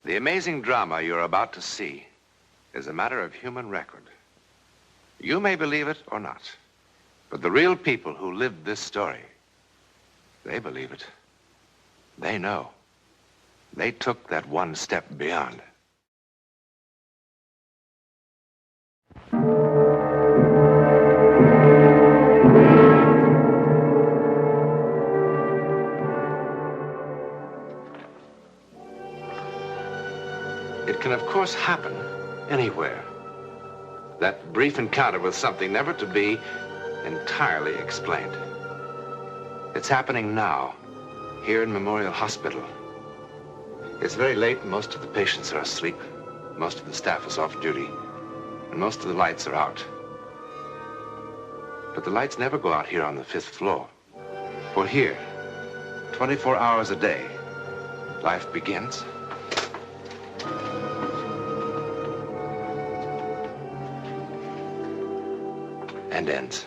The amazing drama you're about to see is a matter of human record. You may believe it or not, but the real people who lived this story, they believe it. They know. They took that one step beyond. It can, of course, happen anywhere. That brief encounter with something never to be entirely explained. It's happening now, here in Memorial Hospital. It's very late and most of the patients are asleep. Most of the staff is off duty, and most of the lights are out. But the lights never go out here on the 5th floor. For here, 24 hours a day, life begins. And ends.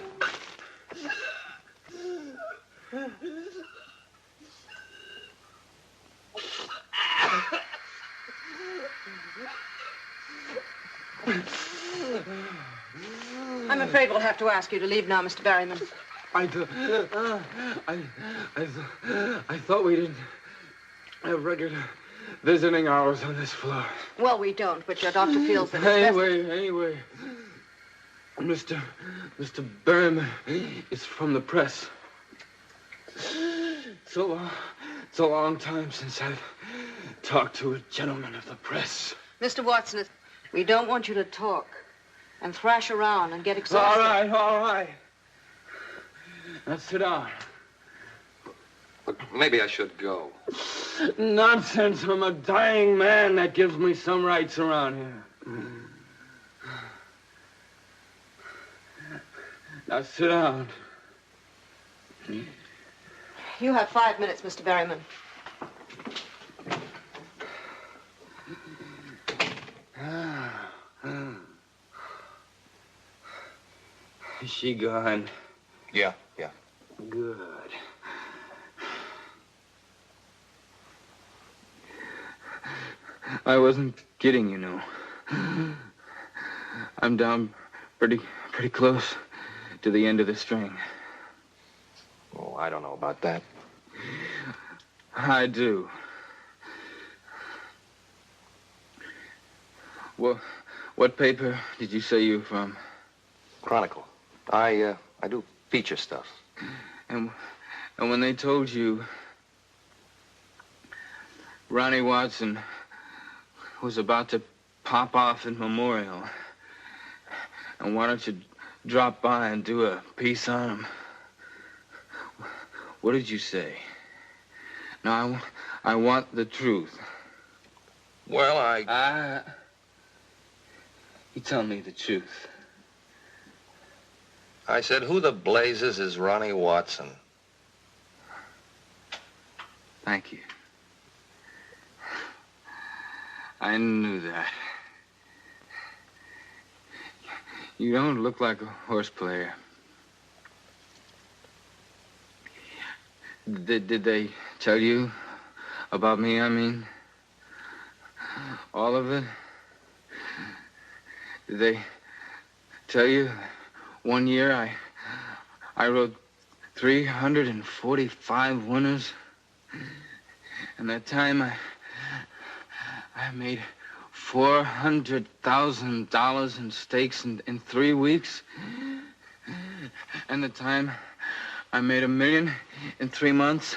I'm afraid we'll have to ask you to leave now, Mr. Berryman. I thought we didn't have regular visiting hours on this floor. Well, we don't, but your doctor feels that it's Anyway, Mr. Berryman is from the press. It's a long time since I've talked to a gentleman of the press. Mr. Watson, we don't want you to talk and thrash around and get exhausted. All right. Now sit down. Look, maybe I should go. Nonsense. I'm a dying man. That gives me some rights around here. Now sit down. You have 5 minutes, Mr. Berryman. Is she gone? Yeah. Good. I wasn't kidding, you know. I'm down pretty close to the end of the string. Oh, I don't know about that. I do. Well, what paper did you say you were from? Chronicle. I do feature stuff. And when they told you Ronnie Watson was about to pop off in Memorial, and why don't you drop by and do a piece on him? What did you say? Now, I want the truth. Well, You tell me the truth. I said, who the blazes is Ronnie Watson? Thank you. I knew that. You don't look like a horse player. Did they tell you about me, I mean? All of it? Did they tell you one year I rode 345 winners? And that time I made $400,000 in stakes in 3 weeks? And the time I made $1 million in 3 months?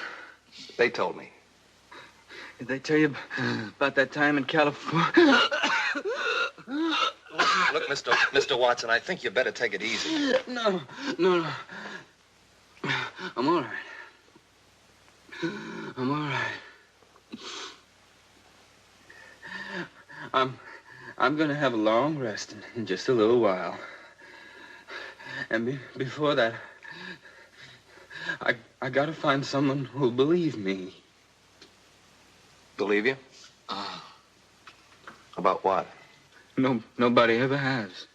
They told me. Did they tell you about that time in California? Look, Mr. Watson, I think you better take it easy. No. I'm all right. I'm gonna have a long rest in just a little while. And before that, I gotta find someone who'll believe me. Believe you? About what? Nobody ever has.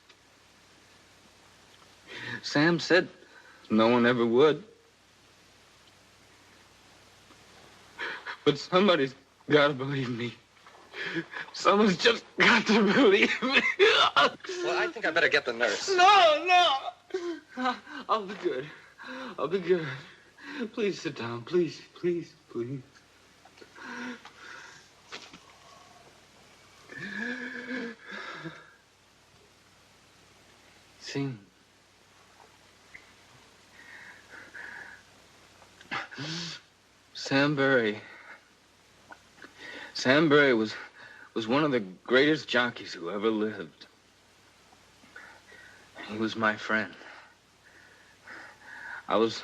Sam said no one ever would. But somebody's gotta believe me. Someone's just got to believe me. Well, I think I better get the nurse. No. I'll be good. I'll be good. Please sit down. Please. Sing. Sam Berry. Sam Berry was one of the greatest jockeys who ever lived. He was my friend. I was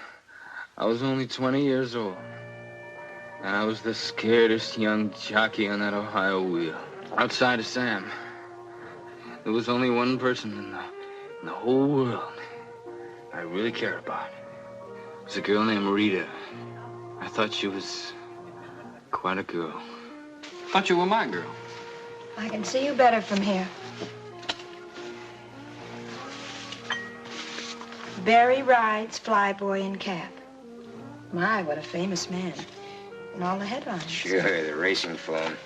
only 20 years old, and I was the scaredest young jockey on that Ohio wheel. Outside of Sam, there was only one person in the whole world I really cared about. It was a girl named Rita. I thought she was quite a girl. Thought you were my girl. I can see you better from here. Barry rides flyboy in cap. My, what a famous man. And all the headlines. Sure, the racing phone.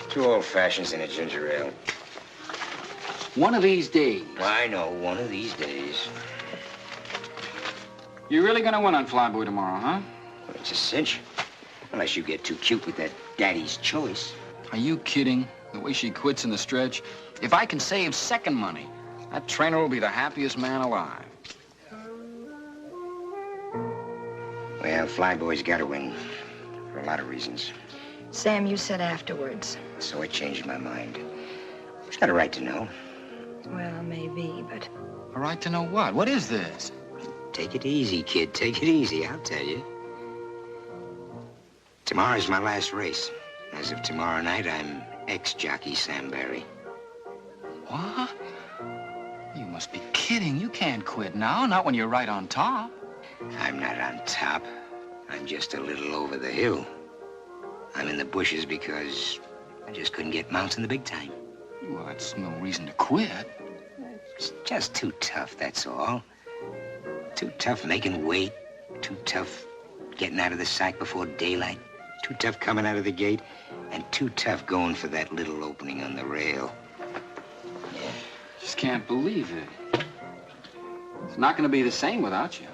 2 old fashions and a ginger ale. One of these days. I know, one of these days. You're really gonna win on Flyboy tomorrow, huh? Well, it's a cinch. Unless you get too cute with that daddy's choice. Are you kidding? The way she quits in the stretch. If I can save second money, that trainer will be the happiest man alive. Well, Flyboy's got to win. For a lot of reasons. Sam, you said afterwards. So I changed my mind. She's got a right to know. Well, maybe, but... A right to know what? What is this? Take it easy, kid. Take it easy, I'll tell you. Tomorrow's my last race. As of tomorrow night, I'm ex-jockey Sam Berry. What? You must be kidding. You can't quit now, not when you're right on top. I'm not on top. I'm just a little over the hill. I'm in the bushes because I just couldn't get mounts in the big time. Well, that's no reason to quit. It's just too tough, that's all. Too tough making weight. Too tough getting out of the sack before daylight. Too tough coming out of the gate. And too tough going for that little opening on the rail. Yeah. Just can't believe it. It's not going to be the same without you.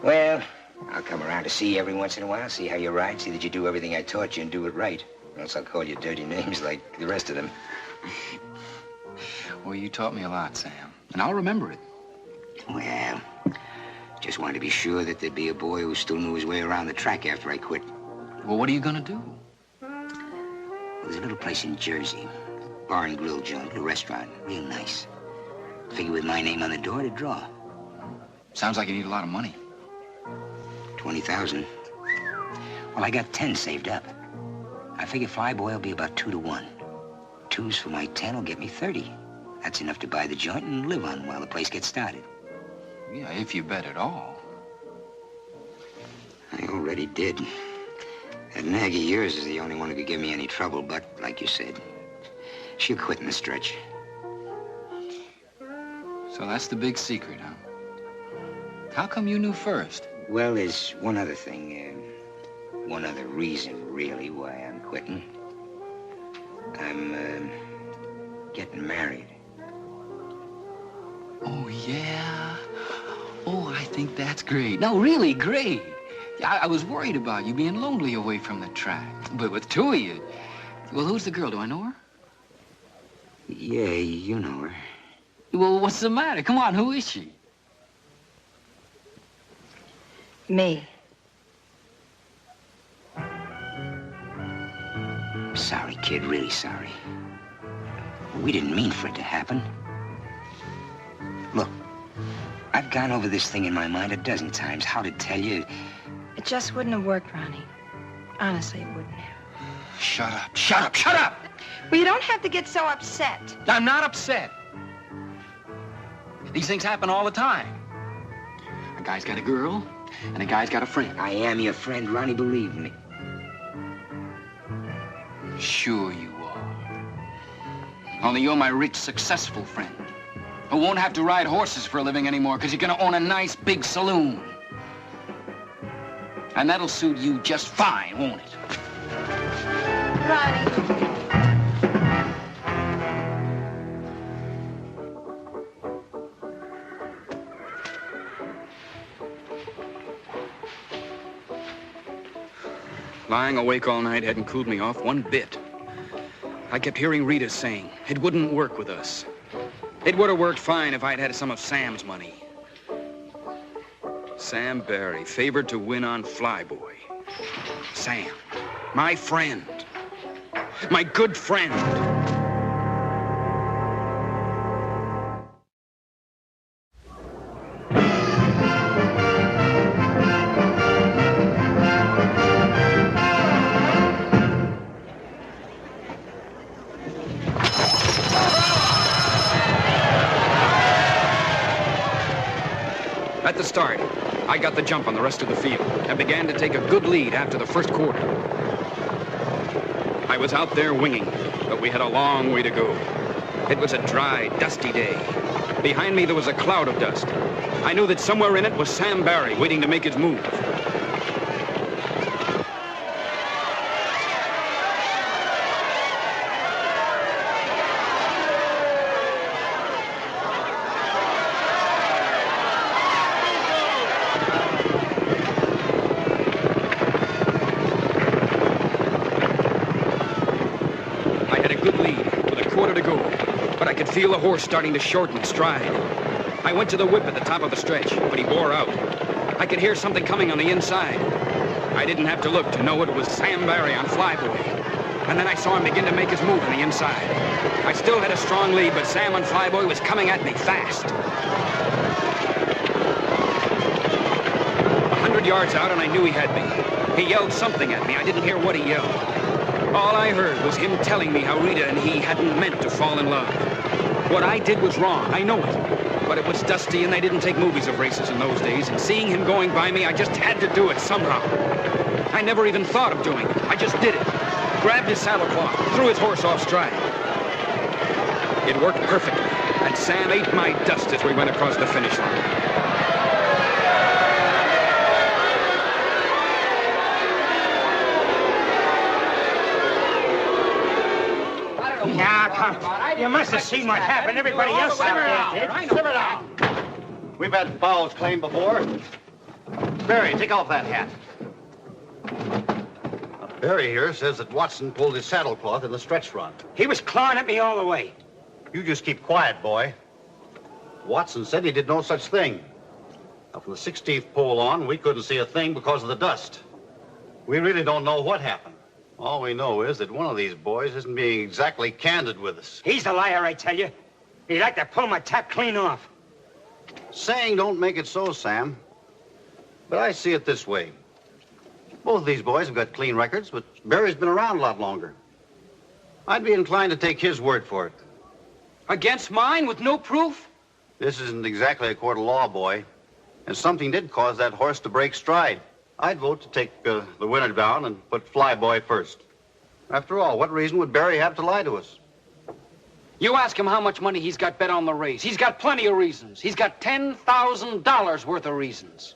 Well, I'll come around to see you every once in a while, see how you ride, see that you do everything I taught you and do it right. Or else I'll call you dirty names like the rest of them. Well, you taught me a lot, Sam, and I'll remember it. Well, just wanted to be sure that there'd be a boy who still knew his way around the track after I quit. Well, what are you going to do? Well, there's a little place in Jersey. Bar and grill joint, little restaurant, real nice. Figure with my name on the door to draw. Sounds like you need a lot of money. 20,000. Well, I got 10 saved up. I figure Flyboy will be about 2 to 1. 2s for my 10 will get me 30. That's enough to buy the joint and live on while the place gets started. Yeah, if you bet at all. I already did. That nag of yours is the only one who could give me any trouble, but like you said, she'll quit in the stretch. So that's the big secret, huh? How come you knew first? Well, there's one other thing, one other reason, really, why I'm quitting. I'm, getting married. Oh, yeah? Oh, I think that's great. No, really great. I was worried about you being lonely away from the track. But with 2 of you... Well, who's the girl? Do I know her? Yeah, you know her. Well, what's the matter? Come on, who is she? Me. Sorry, kid, really sorry. We didn't mean for it to happen. Look, I've gone over this thing in my mind a dozen times. How to tell you... It just wouldn't have worked, Ronnie. Honestly, it wouldn't have. Shut up, shut up, shut up! Well, you don't have to get so upset. I'm not upset. These things happen all the time. A guy's got a girl, and a guy's got a friend. I am your friend, Ronnie, believe me. Sure you are. Only you're my rich, successful friend who won't have to ride horses for a living anymore because you're going to own a nice big saloon. And that'll suit you just fine, won't it? Ronnie. Lying awake all night hadn't cooled me off one bit. I kept hearing Rita saying it wouldn't work with us. It would have worked fine if I'd had some of Sam's money. Sam Barry, favored to win on Flyboy. Sam, my friend. My good friend. At the start, I got the jump on the rest of the field and began to take a good lead after the first quarter. I was out there winging, but we had a long way to go. It was a dry, dusty day. Behind me, there was a cloud of dust. I knew that somewhere in it was Sam Barry waiting to make his move. Feel the horse starting to shorten stride. I went to the whip at the top of the stretch, but he bore out. I could hear something coming on the inside. I didn't have to look to know it was Sam Barry on Flyboy. And then I saw him begin to make his move on the inside. I still had a strong lead, but Sam on Flyboy was coming at me fast. 100 yards out, and I knew he had me. He yelled something at me. I didn't hear what he yelled. All I heard was him telling me how Rita and he hadn't meant to fall in love. What I did was wrong, I know it. But it was dusty and they didn't take movies of races in those days. And seeing him going by me, I just had to do it somehow. I never even thought of doing it. I just did it. Grabbed his saddle cloth, threw his horse off stride. It worked perfectly. And Sam ate my dust as we went across the finish line. Now, come. You must have seen what happened. Everybody else out there did. Simmer down. We've had fouls claimed before. Barry, take off that hat. Barry here says that Watson pulled his saddlecloth in the stretch run. He was clawing at me all the way. You just keep quiet, boy. Watson said he did no such thing. Now, from the 16th pole on, we couldn't see a thing because of the dust. We really don't know what happened. All we know is that one of these boys isn't being exactly candid with us. He's the liar, I tell you. He'd like to pull my tap clean off. Saying don't make it so, Sam. But I see it this way. Both of these boys have got clean records, but Barry's been around a lot longer. I'd be inclined to take his word for it. Against mine with no proof? This isn't exactly a court of law, boy. And something did cause that horse to break stride. I'd vote to take the winner down and put Flyboy first. After all, what reason would Barry have to lie to us? You ask him how much money he's got bet on the race. He's got plenty of reasons. He's got $10,000 worth of reasons.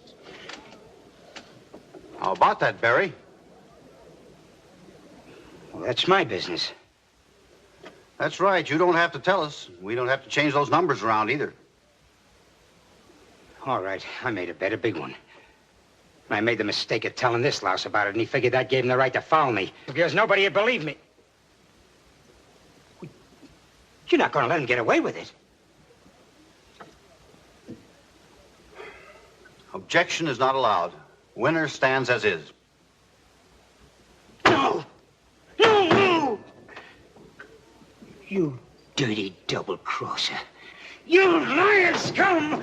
How about that, Barry? Well, that's my business. That's right. You don't have to tell us. We don't have to change those numbers around either. All right. I made a bet, a big one. I made the mistake of telling this louse about it, and he figured that gave him the right to foul me. Because nobody would believe me. You're not going to let him get away with it. Objection is not allowed. Winner stands as is. No! No, no! You dirty double-crosser. You liar scum!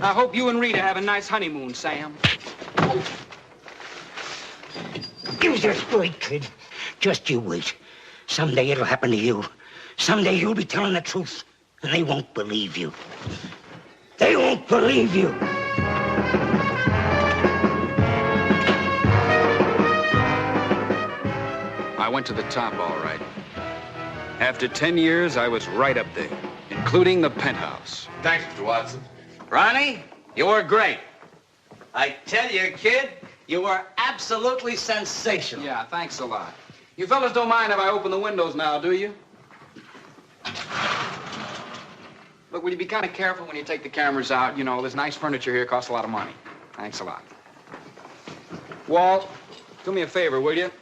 I hope you and Rita have a nice honeymoon, Sam. You just wait, kid. Just you wait. Someday it'll happen to you. Someday you'll be telling the truth, and they won't believe you. They won't believe you. I went to the top, all right. After 10 years, I was right up there, including the penthouse. Thanks, Mr. Watson. Ronnie, you were great. I tell you, kid, you were absolutely sensational. Yeah, thanks a lot. You fellas don't mind if I open the windows now, do you? Look, will you be kind of careful when you take the cameras out? You know, this nice furniture here costs a lot of money. Thanks a lot. Walt, do me a favor, will you?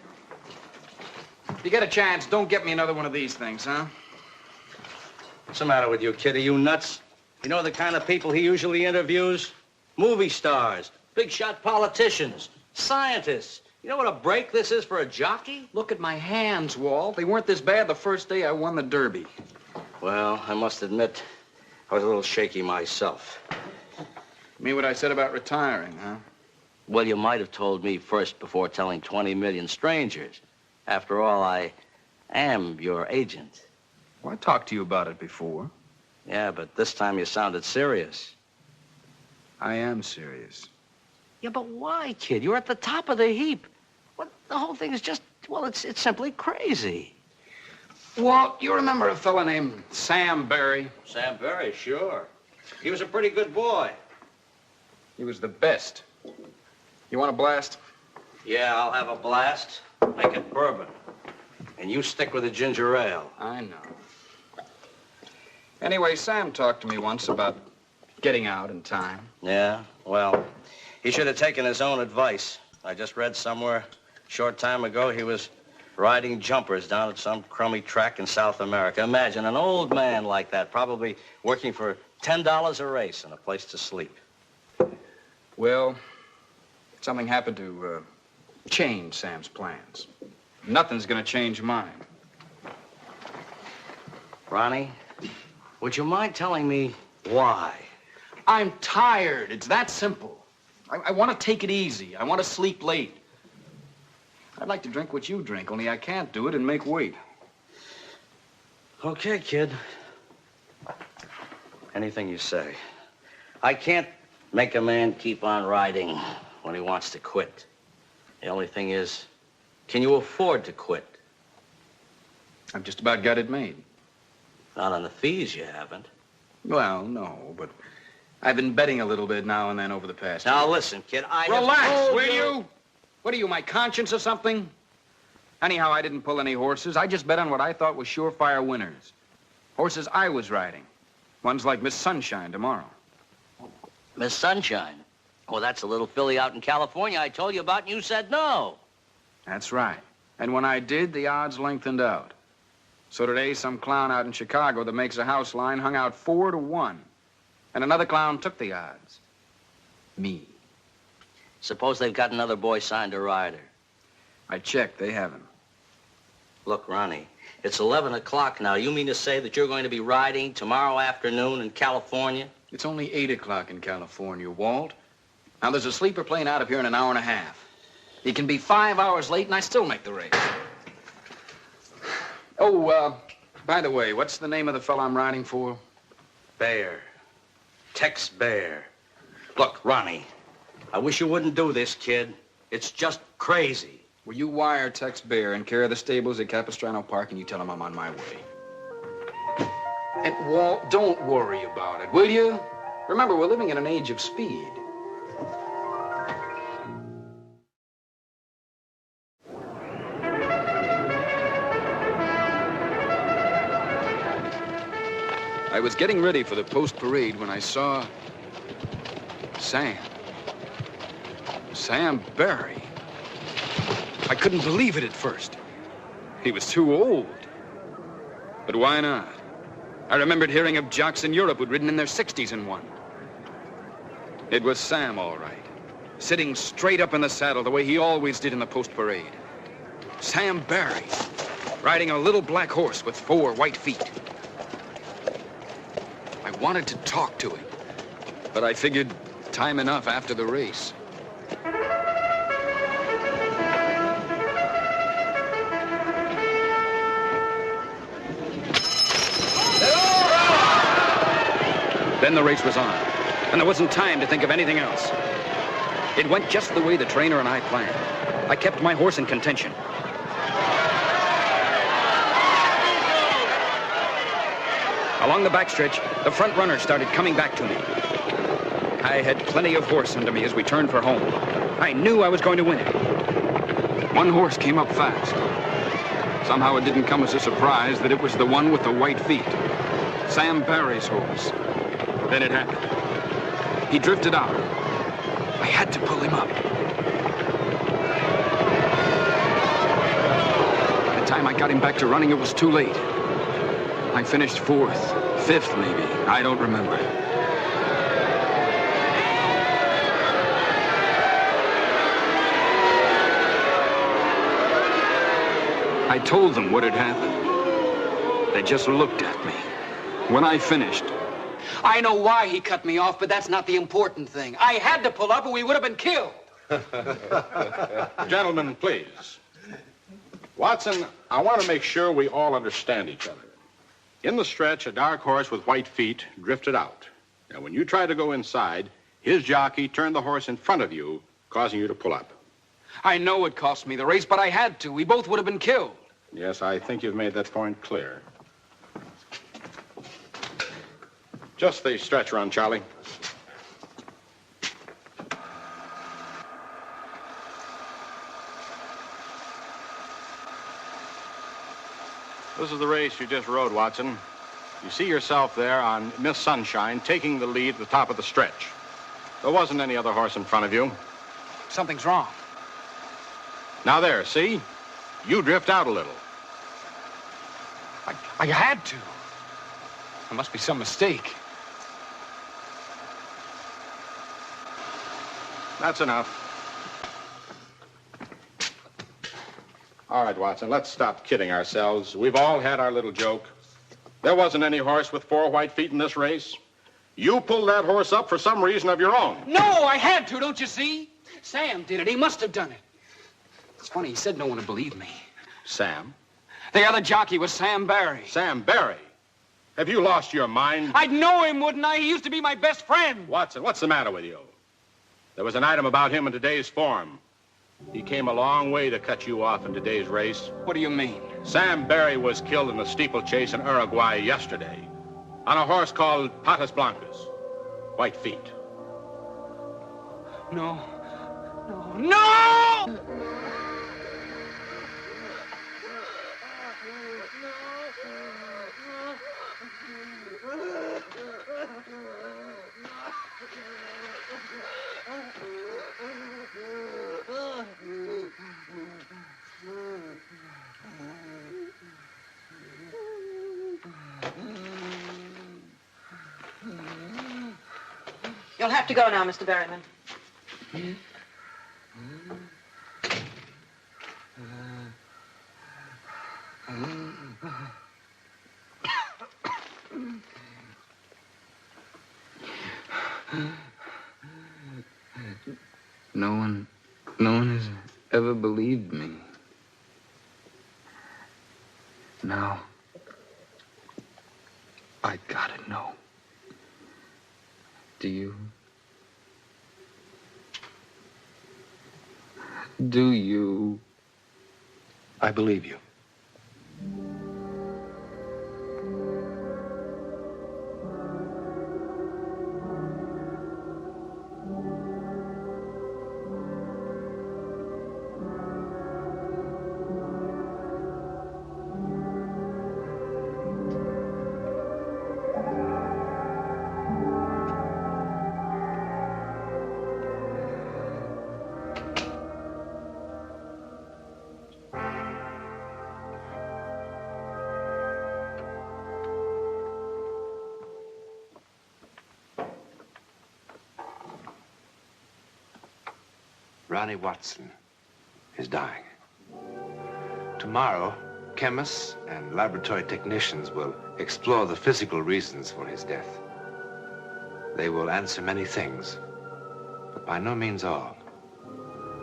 If you get a chance, don't get me another one of these things, huh? What's the matter with you, kid? Are you nuts? You know the kind of people he usually interviews? Movie stars, big shot politicians, scientists. You know what a break this is for a jockey? Look at my hands, Walt. They weren't this bad the first day I won the Derby. Well, I must admit, I was a little shaky myself. Mean what I said about retiring, huh? Well, you might have told me first before telling 20 million strangers. After all, I am your agent. Well, I talked to you about it before. Yeah, but this time you sounded serious. I am serious. Yeah, but why, kid? You're at the top of the heap. What? The whole thing is just, well, it's simply crazy. Walt, you remember a fella named Sam Barry? Sam Barry, sure. He was a pretty good boy. He was the best. You want a blast? Yeah, I'll have a blast. Make it bourbon. And you stick with the ginger ale. I know. Anyway, Sam talked to me once about getting out in time. Yeah? Well, he should have taken his own advice. I just read somewhere a short time ago he was riding jumpers down at some crummy track in South America. Imagine an old man like that, probably working for $10 a race and a place to sleep. Well, something happened to change Sam's plans. Nothing's gonna change mine. Ronnie, would you mind telling me why? I'm tired. It's that simple. I want to take it easy. I want to sleep late. I'd like to drink what you drink, only I can't do it and make weight. Okay, kid. Anything you say. I can't make a man keep on riding when he wants to quit. The only thing is, can you afford to quit? I've just about got it made. Not on the fees, you haven't. Well, no, but I've been betting a little bit now and then over the past Now, year. listen, kid, Relax, will you? What are you, my conscience or something? Anyhow, I didn't pull any horses. I just bet on what I thought was surefire winners. Horses I was riding. Ones like Miss Sunshine tomorrow. Miss Sunshine? Oh, that's a little filly out in California I told you about, and you said no. That's right. And when I did, the odds lengthened out. So today, some clown out in Chicago that makes a house line hung out 4-1. And another clown took the odds. Me. Suppose they've got another boy signed to ride her. I checked. They haven't. Look, Ronnie, it's 11 o'clock now. You mean to say that you're going to be riding tomorrow afternoon in California? It's only 8 o'clock in California, Walt. Now, there's a sleeper plane out of here in an hour and a half. He can be 5 hours late, and I still make the race. Oh, by the way, what's the name of the fellow I'm riding for? Bear. Tex Bear. Look, Ronnie, I wish you wouldn't do this, kid. It's just crazy. Will you wire Tex Bear and carry the stables at Capistrano Park, and you tell him I'm on my way? And, Walt, don't worry about it, will you? Remember, we're living in an age of speed. I was getting ready for the post-parade when I saw Sam. Sam Barry. I couldn't believe it at first. He was too old. But why not? I remembered hearing of jocks in Europe who'd ridden in their 60s and won. It was Sam, all right. Sitting straight up in the saddle the way he always did in the post-parade. Sam Barry, riding a little black horse with 4 white feet. I wanted to talk to him, but I figured time enough after the race. Then the race was on, and there wasn't time to think of anything else. It went just the way the trainer and I planned. I kept my horse in contention. Along the backstretch, the front runner started coming back to me. I had plenty of horse under me as we turned for home. I knew I was going to win it. One horse came up fast. Somehow it didn't come as a surprise that it was the one with the white feet. Sam Barry's horse. Then it happened. He drifted out. I had to pull him up. By the time I got him back to running, it was too late. I finished 4th, 5th maybe. I don't remember. I told them what had happened. They just looked at me. When I finished... I know why he cut me off, but that's not the important thing. I had to pull up or we would have been killed. Gentlemen, please. Watson, I want to make sure we all understand each other. In the stretch, a dark horse with white feet drifted out. Now, when you tried to go inside, his jockey turned the horse in front of you, causing you to pull up. I know it cost me the race, but I had to. We both would have been killed. Yes, I think you've made that point clear. Just the stretch run, Charlie. This is the race you just rode, Watson. You see yourself there on Miss Sunshine taking the lead at the top of the stretch. There wasn't any other horse in front of you. Something's wrong. Now there, see? You drift out a little. I had to. There must be some mistake. That's enough. All right, Watson, let's stop kidding ourselves. We've all had our little joke. There wasn't any horse with 4 white feet in this race. You pulled that horse up for some reason of your own. No, I had to, don't you see? Sam did it. He must have done it. It's funny, he said no one would believe me. Sam? The other jockey was Sam Barry. Sam Barry? Have you lost your mind? I'd know him, wouldn't I? He used to be my best friend. Watson, what's the matter with you? There was an item about him in today's form. He came a long way to cut you off in today's race. What do you mean? Sam Barry was killed in the steeplechase in Uruguay yesterday on a horse called Patas Blancas. White feet. No. No! You'll have to go now, Mr. Berryman. No one has ever believed me. Now, I gotta know. Do you? Do you? I believe you. Ronnie Watson is dying. Tomorrow, chemists and laboratory technicians will explore the physical reasons for his death. They will answer many things, but by no means all.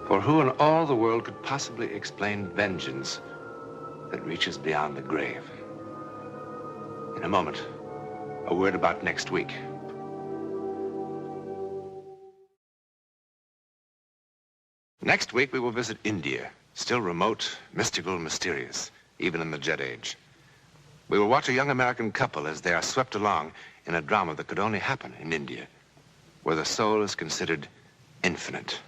For who in all the world could possibly explain vengeance that reaches beyond the grave? In a moment, a word about next week. Next week, we will visit India, still remote, mystical, mysterious, even in the Jet Age. We will watch a young American couple as they are swept along in a drama that could only happen in India, where the soul is considered infinite.